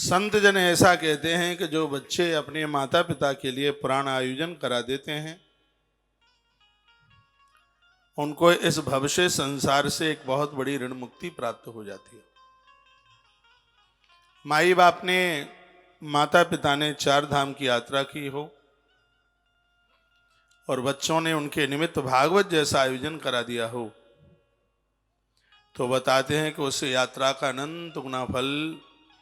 संत जन ऐसा कहते हैं कि जो बच्चे अपने माता पिता के लिए प्राण आयोजन करा देते हैं उनको इस भविष्य संसार से एक बहुत बड़ी ऋण मुक्ति प्राप्त हो जाती है। माई बाप ने, माता पिता ने 4 धाम की यात्रा की हो और बच्चों ने उनके निमित्त भागवत जैसा आयोजन करा दिया हो तो बताते हैं कि उस यात्रा का अनंत गुना फल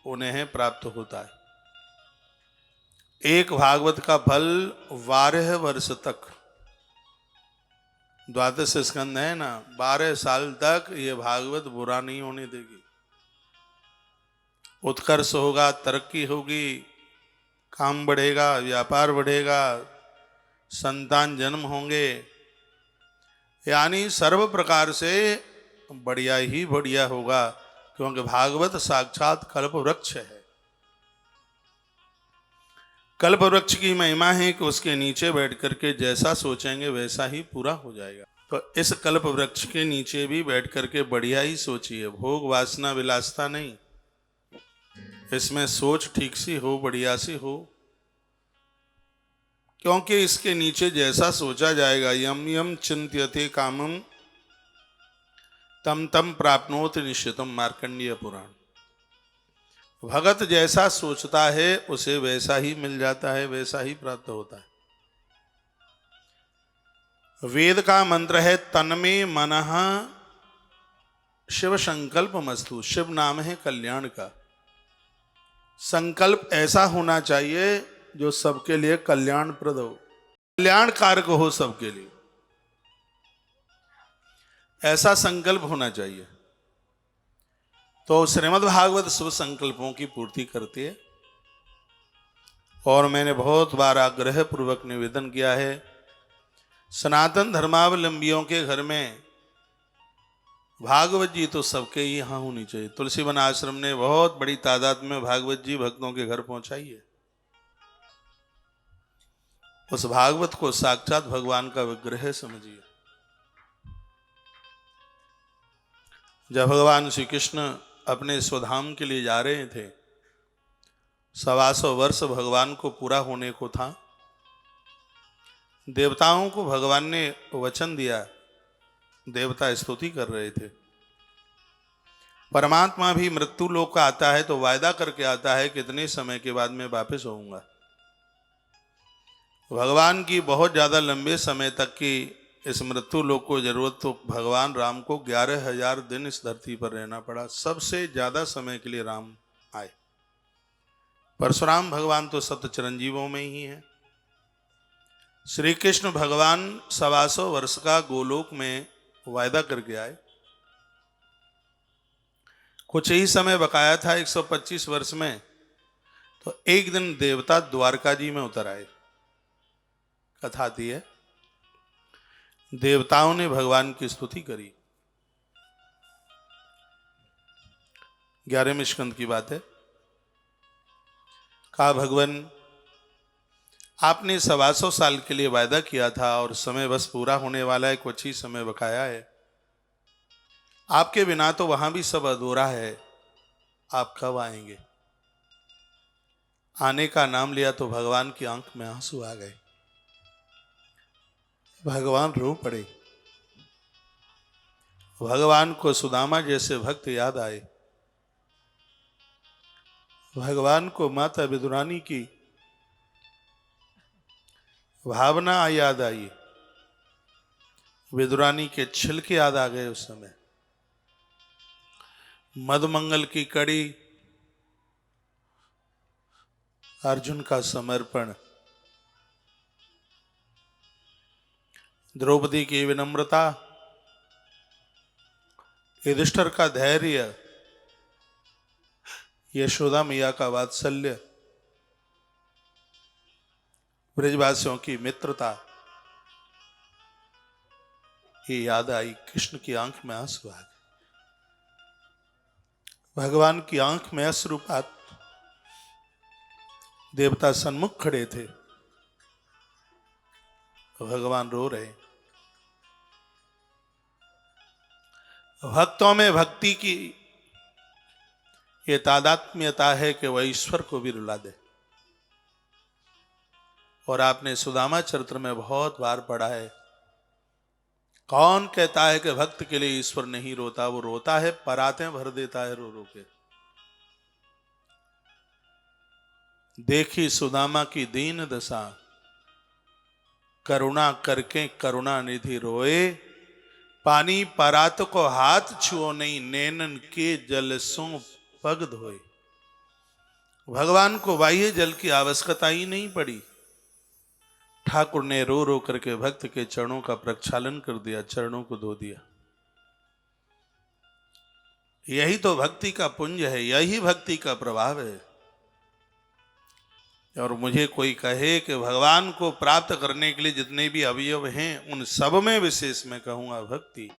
उन्हें प्राप्त होता है। एक भागवत का फल 12 वर्ष तक, 12 स्कंद है ना, 12 साल तक ये भागवत बुरा नहीं होने देगी। उत्कर्ष होगा, तरक्की होगी, काम बढ़ेगा, व्यापार बढ़ेगा, संतान जन्म होंगे, यानी सर्व प्रकार से बढ़िया ही बढ़िया होगा, क्योंकि भागवत साक्षात कल्प वृक्ष है। कल्प वृक्ष की महिमा है कि उसके नीचे बैठ करके जैसा सोचेंगे वैसा ही पूरा हो जाएगा। तो इस कल्प वृक्ष के नीचे भी बैठ करके बढ़िया ही सोचिए, भोग वासना विलासता नहीं, इसमें सोच ठीक सी हो, बढ़िया सी हो, क्योंकि इसके नीचे जैसा सोचा जाएगा, यम यम चिंत्यते कामम तम तम प्राप्नोति निश्चितम, मार्कंडेय पुराण। भगत जैसा सोचता है उसे वैसा ही मिल जाता है, वैसा ही प्राप्त होता है। वेद का मंत्र है तन्मे मनः शिव संकल्प मस्तु। शिव नाम है कल्याण का। संकल्प ऐसा होना चाहिए जो सबके लिए कल्याणप्रद हो, कल्याण कारक हो सबके लिए, ऐसा संकल्प होना चाहिए। तो श्रीमद् भागवत शुभ संकल्पों की पूर्ति करती है। और मैंने बहुत बार आग्रह पूर्वक निवेदन किया है, सनातन धर्मावलंबियों के घर में भागवत जी तो सबके ही यहाँ होनी चाहिए। तुलसी वन आश्रम ने बहुत बड़ी तादाद में भागवत जी भक्तों के घर पहुंचाई है। उस भागवत को साक्षात भगवान का विग्रह समझिए। जब भगवान श्री कृष्ण अपने स्वधाम के लिए जा रहे थे, 125 वर्ष भगवान को पूरा होने को था। देवताओं को भगवान ने वचन दिया, देवता स्तुति कर रहे थे। परमात्मा भी मृत्यु लोक का आता है तो वायदा करके आता है कितने समय के बाद मैं वापस होऊंगा। भगवान की बहुत ज्यादा लंबे समय तक की इस मृत्यु लोक को जरूरत, तो भगवान राम को 11,000 दिन इस धरती पर रहना पड़ा। सबसे ज्यादा समय के लिए राम आए। परशुराम भगवान तो सप्त चिरंजीवों में ही है। श्री कृष्ण भगवान 125 वर्ष का गोलोक में वायदा करके आए। कुछ ही समय बकाया था 125 वर्ष में, तो एक दिन देवता द्वारका जी में उतर आए। कथा आती है, देवताओं ने भगवान की स्तुति करी। 11वें स्कंद की बात है। कहा, भगवान आपने 125 साल के लिए वायदा किया था और समय बस पूरा होने वाला है, कुछ ही समय बकाया है। आपके बिना तो वहां भी सब अधूरा है, आप कब आएंगे? आने का नाम लिया तो भगवान की आंख में आंसू आ गए। भगवान रो पड़े। भगवान को सुदामा जैसे भक्त याद आए। भगवान को माता विदुरानी की भावना याद आई। विदुरानी के छिलके याद आ गए। उस समय मधुमंगल की कड़ी, अर्जुन का समर्पण, द्रौपदी की विनम्रता, युधिष्ठिर का धैर्य, यशोदा मैया का वात्सल्य, ब्रजवासियों की मित्रता, ये याद आई। कृष्ण की आंख में आंसू आ गए। भगवान की आंख में अश्रुपात। देवता सन्मुख खड़े थे, भगवान रो रहे। भक्तों में भक्ति की ये तादात्म्यता है कि वह ईश्वर को भी रुला दे। और आपने सुदामा चरित्र में बहुत बार पढ़ा है, कौन कहता है कि भक्त के लिए ईश्वर नहीं रोता? वो रोता है, परातें भर देता है रो रो के। देखी सुदामा की दीन दशा, करुणा करके करुणा निधि रोए। पानी परात को हाथ छुओ नहीं, नैनन के जल सो पग धोए। भगवान को बाह्य जल की आवश्यकता ही नहीं पड़ी। ठाकुर ने रो रो करके भक्त के चरणों का प्रक्षालन कर दिया, चरणों को धो दिया। यही तो भक्ति का पुंज है, यही भक्ति का प्रभाव है। और मुझे कोई कहे कि भगवान को प्राप्त करने के लिए जितने भी अवयव हैं उन सब में विशेष मैं कहूंगा भक्ति।